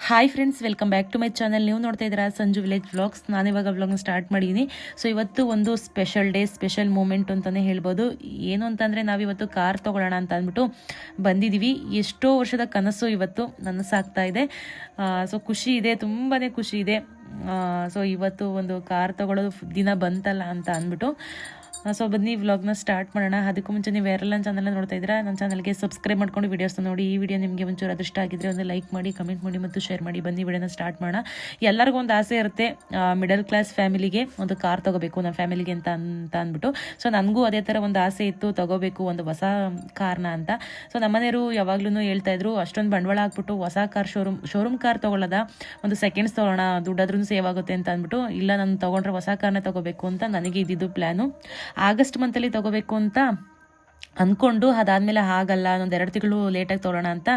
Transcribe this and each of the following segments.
Hi friends, welcome back to my channel. ನೀವು ನೋಡ್ತಾ ಇದ್ದೀರಾ ಸಂಜು ವಿಲೇಜ್ ವ್ಲಾಗ್ಸ್. ನಾನಿವಾಗ ವ್ಲಾಗ್ನ ಸ್ಟಾರ್ಟ್ ಮಾಡಿದ್ದೀನಿ. ಸೊ ಇವತ್ತು ಒಂದು ಸ್ಪೆಷಲ್ ಡೇ, ಸ್ಪೆಷಲ್ ಮೂಮೆಂಟ್ ಅಂತಲೇ ಹೇಳ್ಬೋದು. ಏನು ಅಂತಂದರೆ ನಾವಿವತ್ತು ಕಾರ್ ತೊಗೊಳ್ಳೋಣ ಅಂತ ಅಂದ್ಬಿಟ್ಟು ಬಂದಿದ್ದೀವಿ. ಎಷ್ಟೋ ವರ್ಷದ ಕನಸು ಇವತ್ತು ನನಸಾಗ್ತಾ ಇದೆ. ಸೊ ಖುಷಿ ಇದೆ, ತುಂಬಾ ಖುಷಿ ಇದೆ. ಸೊ ಇವತ್ತು ಒಂದು ಕಾರ್ ತೊಗೊಳ್ಳೋದು ದಿನ ಬಂತಲ್ಲ ಅಂತ ಅಂದ್ಬಿಟ್ಟು ಸೊ ಬನ್ನಿ ವ್ಲಾಗ್ನ ಸ್ಟಾರ್ಟ್ ಮಾಡೋಣ. ಅದಕ್ಕೂ ಮುಂಚೆ ನೀವು ಯಾರೆಲ್ಲ ನನ್ನ ಚಾನಲ್ನ ನೋಡ್ತಾ ಇದ್ದೀರಾ, ನನ್ನ ಚಾನಲ್ಗೆ ಸಬ್ಸ್ಕ್ರೈಬ್ ಮಾಡ್ಕೊಂಡು ವೀಡಿಯೋಸ್ನ ನೋಡಿ. ಈ ವಿಡಿಯೋ ನಿಮಗೆ ಒಂಚೂರು ಅದೃಷ್ಟ ಆಗಿದ್ರೆ ಒಂದು ಲೈಕ್ ಮಾಡಿ, ಕಮೆಂಟ್ ಮಾಡಿ ಮತ್ತು ಶೇರ್ ಮಾಡಿ. ಬನ್ನಿ ವಿಡಿಯೋನ ಸ್ಟಾರ್ಟ್ ಮಾಡೋಣ. ಎಲ್ಲರಿಗೂ ಒಂದು ಆಸೆ ಇರುತ್ತೆ, ಮಿಡಲ್ ಕ್ಲಾಸ್ ಫ್ಯಾಮಿಲಿಗೆ ಒಂದು ಕಾರ್ ತೊಗೋಬೇಕು ನಮ್ಮ ಫ್ಯಾಮಿಲಿಗೆ ಅಂತ ಅಂದ್ಬಿಟ್ಟು. ಸೊ ನನಗೂ ಅದೇ ಥರ ಒಂದು ಆಸೆ ಇತ್ತು, ತೊಗೋಬೇಕು ಒಂದು ಹೊಸ ಕಾರ್ನ ಅಂತ. ಸೊ ನಮ್ಮನೆಯವರು ಯಾವಾಗ್ಲೂ ಹೇಳ್ತಾ ಇದ್ರು, ಅಷ್ಟೊಂದು ಬಂಡವಾಳ ಹಾಕ್ಬಿಟ್ಟು ಹೊಸ ಕಾರ್ ಶೋರೂಮ್ ಕಾರ್ ತೊಗೊಳ್ಳೋದ, ಒಂದು ಸೆಕೆಂಡ್ಸ್ ತೊಗೊಳ್ಳೋಣ, ದುಡ್ಡಾದ್ರೂ ಸೇವ್ ಆಗುತ್ತೆ ಅಂತ ಅಂದ್ಬಿಟ್ಟು, ಇಲ್ಲ ನಾನು ತೊಗೊಂಡ್ರೆ ಹೊಸ ಕಾರ್ನ ತೊಗೋಬೇಕು ಅಂತ ನನಗೆ ಇದ್ದಿದ್ದು ಪ್ಲ್ಯಾನು. ಆಗಸ್ಟ್ ಮಂತಲ್ಲಿ ತೊಗೋಬೇಕು ಅಂತ ಅಂದ್ಕೊಂಡು, ಅದಾದಮೇಲೆ ಆಗಲ್ಲ, ಒಂದು 2 ತಿಂಗಳು ಲೇಟಾಗಿ ತೊಗೊಳ್ಳೋಣ ಅಂತ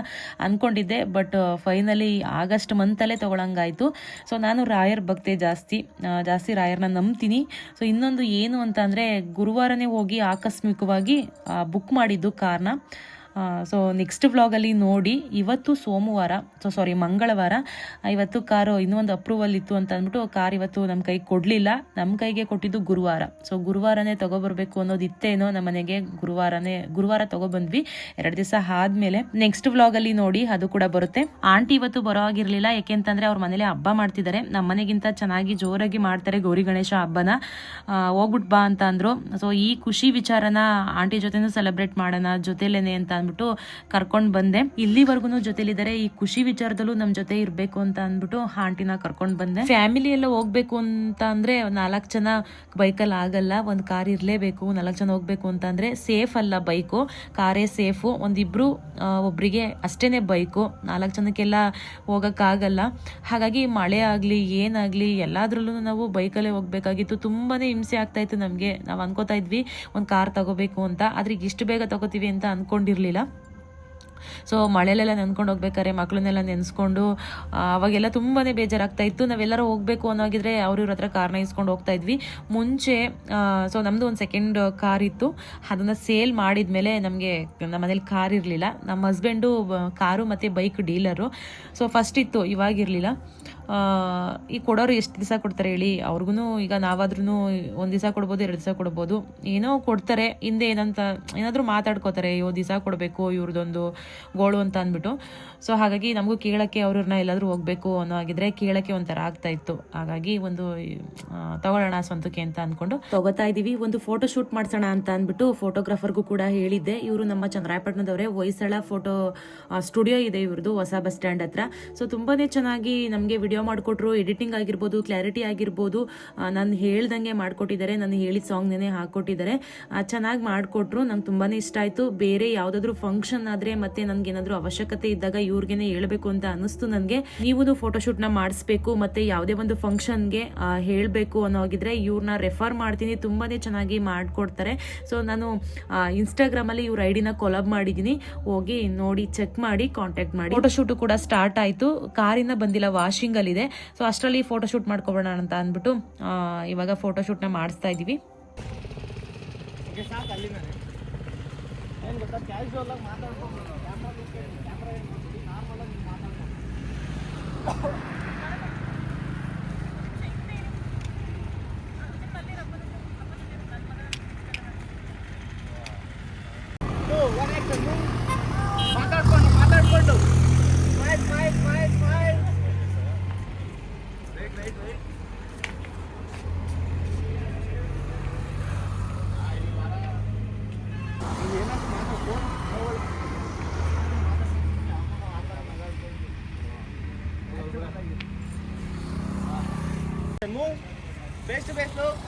ಅಂದ್ಕೊಂಡಿದ್ದೆ. ಬಟ್ ಫೈನಲಿ ಆಗಸ್ಟ್ ಮಂತಲ್ಲೇ ತೊಗೊಳಂಗಾಯಿತು. ಸೊ ನಾನು ರಾಯರ್ ಭಕ್ತೆ, ಜಾಸ್ತಿ ರಾಯರ್ನ ನಂಬ್ತೀನಿ. ಸೊ ಇನ್ನೊಂದು ಏನು ಅಂತ ಅಂದರೆ, ಗುರುವಾರನೇ ಹೋಗಿ ಆಕಸ್ಮಿಕವಾಗಿ ಬುಕ್ ಮಾಡಿದ್ದು ಕಾರ್ನ. ಸೊ ನೆಕ್ಸ್ಟ್ ವ್ಲಾಗಲ್ಲಿ ನೋಡಿ. ಇವತ್ತು ಮಂಗಳವಾರ. ಇವತ್ತು ಕಾರು ಇನ್ನೊಂದು ಅಪ್ರೂವಲ್ ಇತ್ತು ಅಂತ ಅಂದ್ಬಿಟ್ಟು ಕಾರ್ ಇವತ್ತು ನಮ್ಮ ಕೈಗೆ ಕೊಡಲಿಲ್ಲ. ನಮ್ಮ ಕೈಗೆ ಕೊಟ್ಟಿದ್ದು ಗುರುವಾರ. ಸೊ ಗುರುವಾರನೇ ತೊಗೊಬರ್ಬೇಕು ಅನ್ನೋದು ಇತ್ತೇನೋ ನಮ್ಮ ಮನೆಗೆ. ಗುರುವಾರ ತೊಗೊಬಂದ್ವಿ. 2 ದಿವಸ ಆದಮೇಲೆ ನೆಕ್ಸ್ಟ್ ವ್ಲಾಗಲ್ಲಿ ನೋಡಿ, ಅದು ಕೂಡ ಬರುತ್ತೆ. ಆಂಟಿ ಇವತ್ತು ಬರೋ ಆಗಿರಲಿಲ್ಲ, ಯಾಕೆಂತಂದರೆ ಅವ್ರ ಮನೇಲಿ ಹಬ್ಬ ಮಾಡ್ತಿದ್ದಾರೆ. ನಮ್ಮ ಮನೆಗಿಂತ ಚೆನ್ನಾಗಿ ಜೋರಾಗಿ ಮಾಡ್ತಾರೆ ಗೌರಿ ಗಣೇಶ ಹಬ್ಬನ. ಹೋಗ್ಬಿಟ್ಟು ಬಾ ಅಂತ ಅಂದರು. ಸೊ ಈ ಖುಷಿ ವಿಚಾರನ ಆಂಟಿ ಜೊತೆನೂ ಸೆಲೆಬ್ರೇಟ್ ಮಾಡೋಣ ಜೊತೆಲೇನೆ ಅಂತ ಅಂದ್ಬಿಟ್ಟು ಕರ್ಕೊಂಡು ಬಂದೆ. ಇಲ್ಲಿವರೆಗೂ ಜೊತೆಲಿದ್ದಾರೆ. ಈ ಖುಷಿ ವಿಚಾರದಲ್ಲೂ ನಮ್ಮ ಜೊತೆ ಇರಬೇಕು ಅಂತ ಅಂದ್ಬಿಟ್ಟು ಆಂಟಿನ ಕರ್ಕೊಂಡು ಬಂದೆ. ಫ್ಯಾಮಿಲಿ ಎಲ್ಲ ಹೋಗ್ಬೇಕು ಅಂತ ಅಂದ್ರೆ 4 ಜನ ಬೈಕಲ್ಲಿ ಆಗಲ್ಲ, ಒಂದು ಕಾರ್ ಇರಲೇಬೇಕು. 4 ಜನ ಹೋಗ್ಬೇಕು ಅಂತ ಅಂದ್ರೆ ಸೇಫ್ ಅಲ್ಲ ಬೈಕು, ಕಾರೇ ಸೇಫು. ಒಬ್ರಿಗೆ ಅಷ್ಟೇನೆ ಬೈಕು, 4 ಜನಕ್ಕೆಲ್ಲ ಹೋಗೋಕ್ಕಾಗಲ್ಲ. ಹಾಗಾಗಿ ಮಳೆ ಆಗಲಿ ಏನಾಗಲಿ ಎಲ್ಲಾದ್ರಲ್ಲೂ ನಾವು ಬೈಕಲ್ಲೇ ಹೋಗ್ಬೇಕಾಗಿತ್ತು. ತುಂಬಾನೇ ಹಿಂಸೆ ಆಗ್ತಾ ಇತ್ತು ನಮಗೆ. ನಾವು ಅನ್ಕೋತಾ ಇದ್ವಿ ಒಂದು ಕಾರ್ ತಗೋಬೇಕು ಅಂತ, ಆದ್ರೆ ಇಷ್ಟು ಬೇಗ ತಗೋತೀವಿ ಅಂತ ಅನ್ಕೊಂಡಿರ್ಲಿಲ್ಲ. ಸೊ ಮಳೆಲೆಲ್ಲ ನೆನ್ಕೊಂಡು ಹೋಗ್ಬೇಕಾರೆ ಮಕ್ಕಳನ್ನೆಲ್ಲ ನೆನೆಸ್ಕೊಂಡು ಅವಾಗೆಲ್ಲ ತುಂಬಾ ಬೇಜಾರಾಗ್ತಾ ಇತ್ತು. ನಾವೆಲ್ಲರೂ ಹೋಗ್ಬೇಕು ಅನ್ನೋಗಿದ್ರೆ ಇವ್ರ ಹತ್ರ ಕಾರ್ನ ಇಸ್ಕೊಂಡು ಹೋಗ್ತಾ ಇದ್ವಿ ಮುಂಚೆ. ಸೊ ನಮ್ಮದು ಒಂದು ಸೆಕೆಂಡ್ ಕಾರ್ ಇತ್ತು, ಅದನ್ನು ಸೇಲ್ ಮಾಡಿದ್ಮೇಲೆ ನಮಗೆ ನಮ್ಮ ಮನೇಲಿ ಕಾರ್ ಇರಲಿಲ್ಲ. ನಮ್ಮ ಹಸ್ಬೆಂಡು ಕಾರು ಮತ್ತು ಬೈಕ್ ಡೀಲರು. ಸೊ ಫಸ್ಟ್ ಇತ್ತು, ಇವಾಗಿರಲಿಲ್ಲ. ಈ ಕೊಡೋರು ಎಷ್ಟು ದಿವಸ ಕೊಡ್ತಾರೆ ಹೇಳಿ? ಅವ್ರಿಗೂ ಈಗ ನಾವಾದ್ರೂ 1 ದಿವಸ ಕೊಡ್ಬೋದು, 2 ದಿವಸ ಕೊಡ್ಬೋದು, ಏನೋ ಕೊಡ್ತಾರೆ. ಹಿಂದೆ ಏನಾದರೂ ಮಾತಾಡ್ಕೋತಾರೆ, ದಿವಸ ಕೊಡಬೇಕು ಇವ್ರದ್ದೊಂದು ಗೋಳು ಅಂತ ಅಂದ್ಬಿಟ್ಟು. ಸೊ ಹಾಗಾಗಿ ನಮಗೂ ಕೇಳೋಕ್ಕೆ ಅವ್ರನ್ನ ಎಲ್ಲಾದರೂ ಹೋಗ್ಬೇಕು ಅನ್ನೋ ಆಗಿದ್ರೆ ಕೇಳೋಕ್ಕೆ ಒಂಥರ ಆಗ್ತಾ ಇತ್ತು. ಹಾಗಾಗಿ ಒಂದು ತಗೊಳ್ಳೋಣ ಸ್ವಂತಕ್ಕೆ ಅಂತ ಅಂದ್ಕೊಂಡು ತಗೋತಾ ಇದ್ದೀವಿ. ಒಂದು ಫೋಟೋ ಶೂಟ್ ಮಾಡ್ಸೋಣ ಅಂತ ಅಂದ್ಬಿಟ್ಟು ಫೋಟೋಗ್ರಾಫರ್ಗೂ ಕೂಡ ಹೇಳಿದ್ದೆ. ಇವರು ನಮ್ಮ ಚಂದ್ರಾಯಪಟ್ಟಣದವರೇ. ಹೊಯ್ಸಳ ಫೋಟೋ ಸ್ಟುಡಿಯೋ ಇದೆ ಇವ್ರದ್ದು, ಹೊಸ ಬಸ್ ಸ್ಟ್ಯಾಂಡ್ ಹತ್ರ. ಸೊ ತುಂಬಾ ಚೆನ್ನಾಗಿ ನಮಗೆ ವಿಡಿಯೋ ಮಾಡಿಕೊಟ್ರು. ಎಡಿಟಿಂಗ್ ಆಗಿರ್ಬೋದು, ಕ್ಲಾರಿಟಿ ಆಗಿರ್ಬೋದು, ನಾನು ಹೇಳ್ದಂಗೆ ಮಾಡಿಕೊಟ್ಟಿದ್ದಾರೆ. ನಾನು ಹೇಳಿದ ಸಾಂಗ್ನೇ ಹಾಕ್ಕೊಟ್ಟಿದ್ದಾರೆ. ಚೆನ್ನಾಗಿ ಮಾಡಿಕೊಟ್ರು. ನಂಗೆ ತುಂಬಾ ಇಷ್ಟ ಆಯಿತು. ಬೇರೆ ಯಾವುದಾದ್ರೂ ಫಂಕ್ಷನ್ ಆದರೆ ಮತ್ತೆ ನನಗೇನಾದರೂ ಅವಶ್ಯಕತೆ ಇದ್ದಾಗ ಇವ್ರಿಗೇನೆ ಹೇಳ್ಬೇಕು ಅಂತ ಅನ್ನಿಸ್ತು ನನಗೆ. ನೀವು ಫೋಟೋಶೂಟ್ನ ಮಾಡಿಸ್ಬೇಕು ಮತ್ತು ಯಾವುದೇ ಒಂದು ಫಂಕ್ಷನ್ಗೆ ಹೇಳಬೇಕು ಅನ್ನೋಗಿದ್ರೆ ಇವ್ರನ್ನ ರೆಫರ್ ಮಾಡ್ತೀನಿ. ತುಂಬಾ ಚೆನ್ನಾಗಿ ಮಾಡಿಕೊಡ್ತಾರೆ. ಸೊ ನಾನು ಇನ್ಸ್ಟಾಗ್ರಾಮಲ್ಲಿ ಇವ್ರ ಐಡಿನ ಕೊಲಾಬ್ ಮಾಡಿದ್ದೀನಿ. ಹೋಗಿ ನೋಡಿ, ಚೆಕ್ ಮಾಡಿ, ಕಾಂಟ್ಯಾಕ್ಟ್ ಮಾಡಿ. ಫೋಟೋಶೂಟು ಕೂಡ ಸ್ಟಾರ್ಟ್ ಆಯಿತು. ಕಾರಿನ ಬಂದಿಲ್ಲ, ವಾಷಿಂಗಲ್ಲಿದೆ. ಸೊ ಅಷ್ಟರಲ್ಲಿ ಫೋಟೋಶೂಟ್ ಮಾಡ್ಕೊಬೋಣ ಅಂತ ಅಂದ್ಬಿಟ್ಟು ಇವಾಗ ಫೋಟೋಶೂಟ್ನ ಮಾಡಿಸ್ತಾ ಇದ್ದೀವಿ.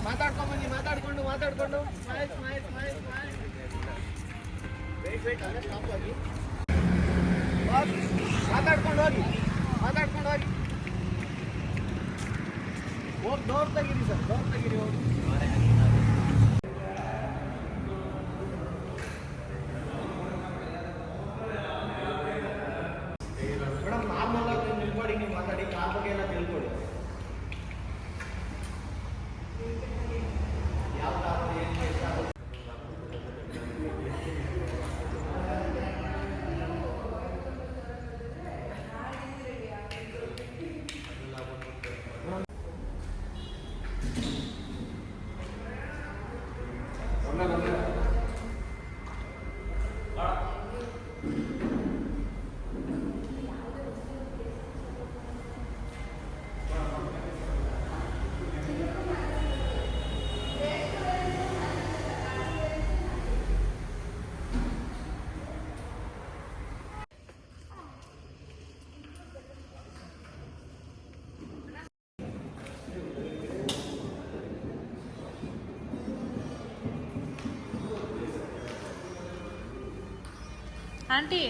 ಮಾತಾಡ್ಕೊಂಡು ಬೆಸ್ಟ್ ಮಾತಾಡ್ಕೊಂಡು ಹೋಗಿ ಡೋರ್ ತೆಗೀರಿ ಸರ್, ಡೋರ್ ತೆಗೀರಿ ಹೋಗಿ. ಮೇಡಮ್ ನಾರ್ಮಲ್ ಆಗಿ ನಿಲ್ಕೊಡಿ, ನೀವು ಮಾತಾಡಿ, ಕಾರ್ ಬಗ್ಗೆ ಎಲ್ಲ ತಿಳ್ಕೊಳ್ಳಿ. ಯಾವ ಕಾರ್ ಏನು ಇಷ್ಟ ಆಗುತ್ತೆ. ಆಂಟಿ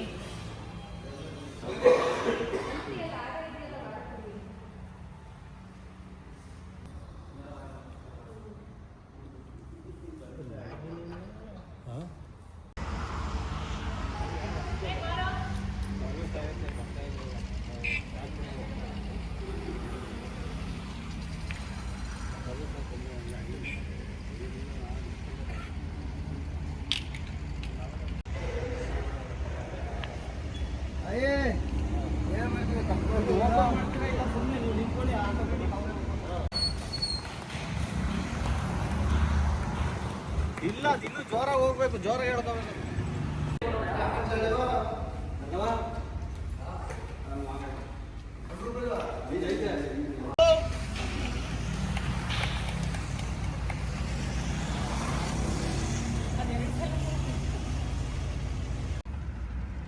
ಇಲ್ಲ ಇನ್ನು ಜೋರಾಗಿ ಹೋಗ್ಬೇಕು, ಜೋರಾಗಿ ಹೇಳ್ತವೆ.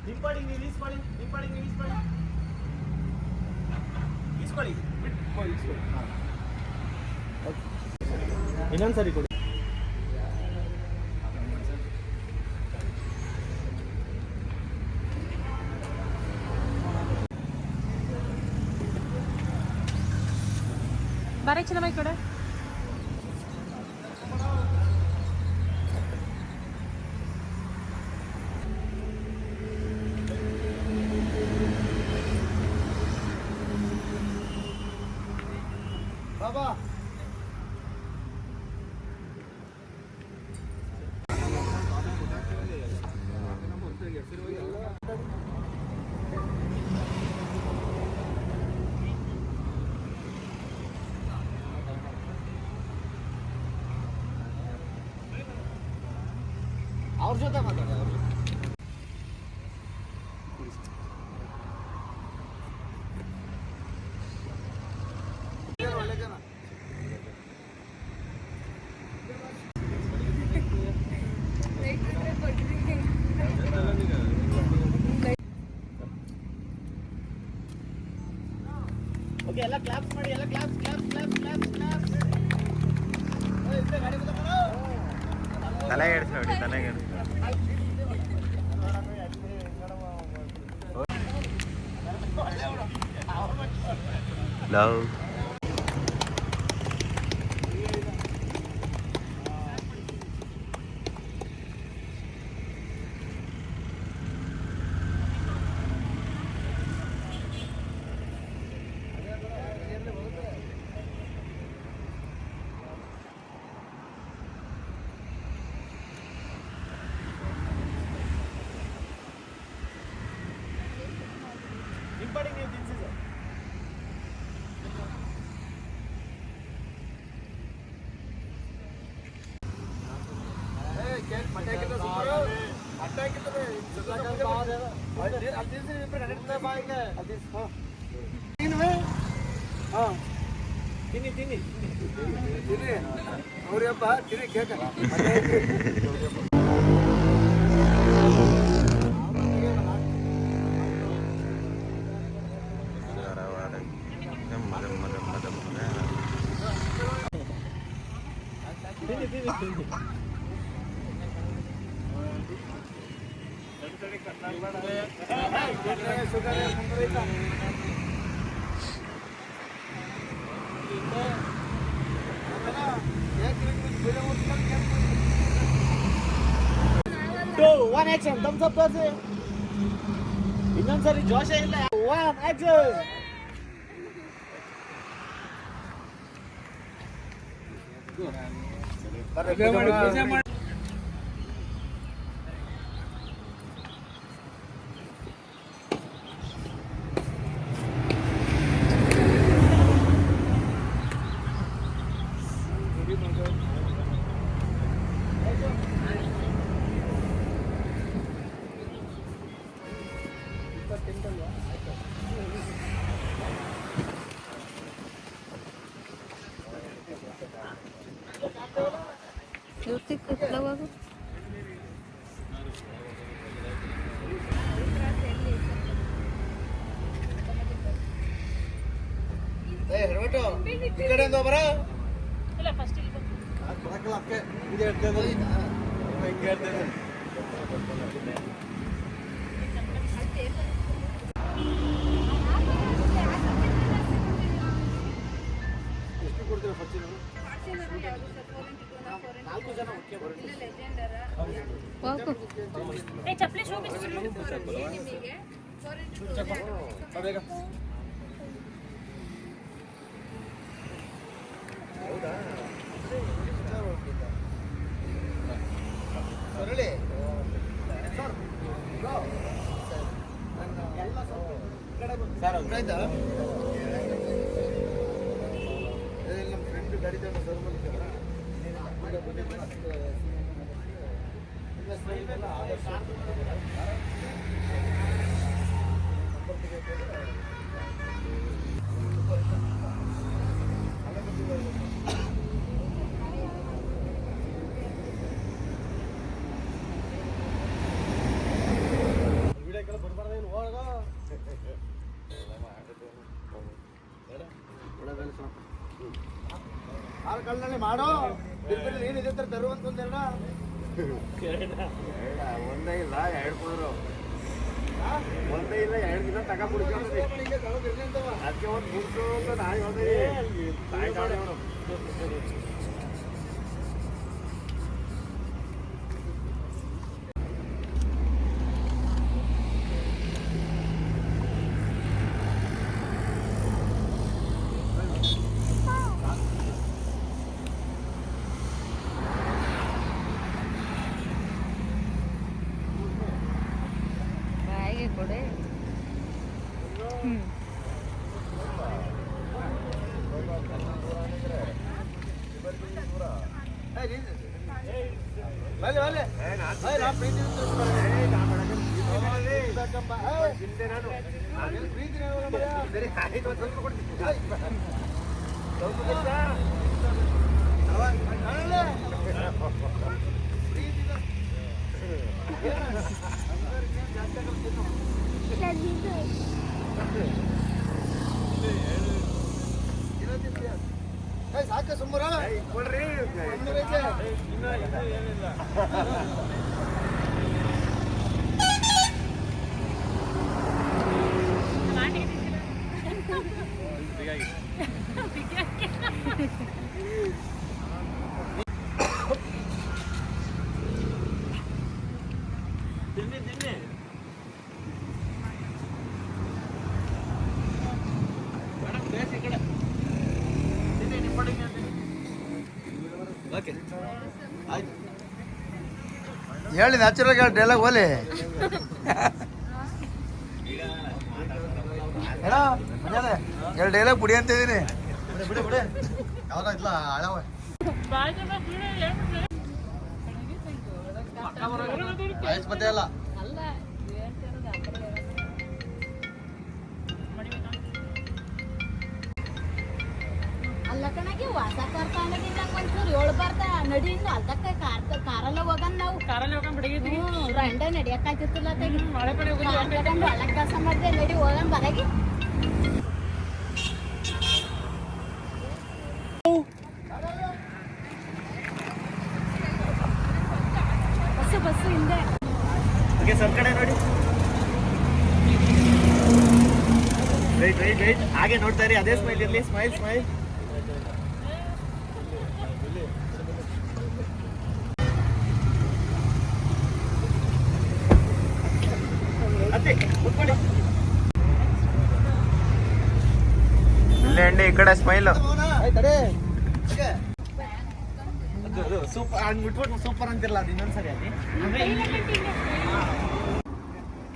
ನಿಂಪಾಡಿ ನೀವು ಈಸ್ಕೊಳ್ಳಿ, ನಿಂಪಾಡಿ ನೀವು ಈಸ್ಕೊಳ್ಳಿ, ಈಸ್ಕೊಳ್ಳಿ, ಇನ್ನೊಂದ್ಸರಿ ಕೊಡಿ. ಬಾರೆ ಚೆನ್ನ ಈ ಕಡೆ. ಬಾಬಾ ಅವ್ರ ಜೊತೆ ಮಾತಾಡ. ಒಳ್ಳೆ ಜನ. ಓಕೆ, ಎಲ್ಲ ಕ್ಲಾಪ್ಸ್ ಮಾಡಿ, ಎಲ್ಲ claps claps claps claps claps. ತಲೆಗೆ ಎಡ್ಸಿ ನೋಡಿ, ತಲೆಗೆ ಎಡ್ಸಿ. ಲವ್ ನಿಂಪಾಡಿ ನೀವು ತಿನ್ಸಿ ಸರ್. ತಿನ್ನಿ ತಿನ್ನಿ ತಿನ್ನಿ ಅವ್ರಿ ಹಬ್ಬ ತಿನ್ನಿ ಕೇಕ. ತಿನ್ನಿ ತಿನ್ನಿ ತಿನ್ನಿ. ಒನ್ ಆಕ್ಷನ್ ಥಮ್ಸ್ ಅಪ್ ತೋರಿಸಿ. ಇನ್ನೊಂದ್ಸರಿ ಜೋಶೇ ಇಲ್ಲ. One action. ಪೂಜೆ ಮಾಡಿ. ಈ ಕಡೆಯಿಂದ ಬರ. ಇಲ್ಲ ಫಸ್ಟ್ ಇಲ್ಲಿ ಬರಕಲ್ಲ ಅಕ್ಕೆ ಹಿಂಗೆ ಹೇಳ್ತೇನೆ, ಹಿಂಗೆ ಹೇಳ್ತೇನೆ. ಎಷ್ಟು ಕೊಡ್ತೀರಾ ಫಸ್ಟ್ 4 ಜನ ಒಟ್ಟಿಗೆ ಬೇಗ ಹೌದಾ ಸರಳಿ ಸರ್ ಎಲ್ಲ ಸರ್ ಆಯ್ತಾ ನಮ್ಮ ಫ್ರೆಂಡ್ ಗಾಡಿ ತಗೊಂಡು ಸರ್ ಬಂದಿದ್ದಾರಾ ವಿಡಿಯೋಕ್ಕೆಲ್ಲ ಬರ್ಬಾರ್ದೇನು ಹೋಗ ಆರು ಕಳ್ನಲ್ಲಿ ಮಾಡೋ ಏನಿದೆ ಅಂತ ತರುವಂತಂದೇಳ ಒಂದೇ ಇಲ್ಲ 2 ಕೊಡೋರು ಒಂದೇ ಇಲ್ಲ 2 ದಿನ ತಗೊಂಡ್ಬಿಡ್ತೀವಿ ಅದಕ್ಕೆ ಒಂದು ಗುಡ್ಡು ಅಂತ ನಾನು ಹೇಳ್ತೀನಿ ಕೊಡೆ ಸಾಕ ಸುಮ್ಮರ ಕೊಡ್ರಿ ತಿನ್ನಿ ತಿನ್ನಿ ಮೇಡಮ್ ಬೇಸಿ ಕಡೆ ತಿನ್ನಿ ನಿಮ್ಮಡಿಗೆ ಓಕೆ ಆಯ್ತು ಹೇಳಿ ನ್ಯಾಚುರಲ್ ಆಗಿ ಡೈಲಾಗ್ ಓಲಿ ಹೇಳ ಮನೆಯಲ್ಲೇ 2 ಡೈಲಾಗ್ ಬಿಡಿ ಅಂತಿದ್ದೀನಿ ಬಿಡಿ ಬಿಡಿ ಯಾವಾಗ ಇಲ್ಲ ಹಳವ ಆಯ್ಸ್ಪತ್ತೆ ಅಲ್ಲ ಅಲ್ಲ ಕಣಗೆ ವಾಸ ಕಾರ್ಖಾನೆಗಿಂದ ಒಂಚೂರು 7 ಬರ್ತಾ ನಡಿ ಇನ್ನು ಅಲ್ದಕ್ಕೆ ಕಾರಲ್ಲ ಹೋಗನ್ ನಾವು ಕಾರಲ್ಲಿ ಹೋಗನ್ ಬಿಡಿಗಿದ್ವಿ ರಂಡೆ ನಡಿಯಕ್ಕಾಗ್ತಿಲ್ಲ ತೆಗಿ ಮಳೆ ಪಡೆ ಹೋಗಿ ಒಳಗೆ ಕೆಲಸ ಮಾಡಿದೆ ನಡಿ ಹೋಗನ್ ಬರಗಿ ಬಸ್ಸು ಹಿಂದೆ ಓಕೆ ಸರ್ ಕಡೆ ನೋಡಿ ರೈಟ್ ರೈಟ್ ರೈಟ್ ಹಾಗೆ ನೋಡ್ತಾ ಇರಿ ಅದೇ ಸ್ಮೈಲ್ ಇರಲಿ ಸ್ಮೈಲ್ ಸ್ಮೈಲ್ ಅತ್ತೆ ಕೂತ್ಕೊಳ್ಳಿ ಇಲ್ಲೇ ಅಂಡಿ ಈ ಕಡೆ ಸ್ಮೈಲ್ ಸೂಪರ್ ಹಂಗ್ ಬಿಟ್ಬಿಟ್ಟು ಸೂಪರ್ ಅಂತಿರಲ್ಲ ಅದು ಇನ್ನೊಂದ್ಸರಿ ಅಲ್ಲಿ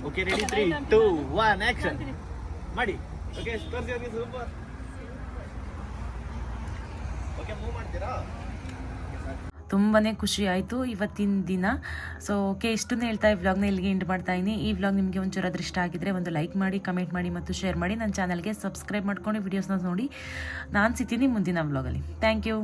ಓಕೆ ರೆಡಿ 3 2 1 ಆಕ್ಷನ್ ಮಾಡಿ ಓಕೆ ತೋರಿಸಿ ಸೂಪರ್ ಓಕೆ ಮೂವ್ ಮಾಡ್ತೀರಾ ತುಂಬಾ ಖುಷಿ ಆಯಿತು ಇವತ್ತಿನ ದಿನ. ಸೊ ಓಕೆ, ಇಷ್ಟನ್ನು ಹೇಳ್ತಾ ಈ ವ್ಲಾಗ್ನ ಇಲ್ಲಿಗೆ ಎಂಡ್ ಮಾಡ್ತಾ ಇದ್ದೀನಿ. ಈ ವ್ಲಾಗ್ ನಿಮಗೆ ಒಂಚೂರು ಅದೃಷ್ಟ ಆಗಿದ್ರೆ ಒಂದು ಲೈಕ್ ಮಾಡಿ, ಕಮೆಂಟ್ ಮಾಡಿ ಮತ್ತು ಶೇರ್ ಮಾಡಿ. ನನ್ನ ಚಾನಲ್ಗೆ ಸಬ್ಸ್ಕ್ರೈಬ್ ಮಾಡ್ಕೊಂಡು ವಿಡಿಯೋಸ್ನ ನೋಡಿ. ನಾನು ಸಿಗ್ತೀನಿ ಮುಂದಿನ ವ್ಲಾಗಲ್ಲಿ. Thank you.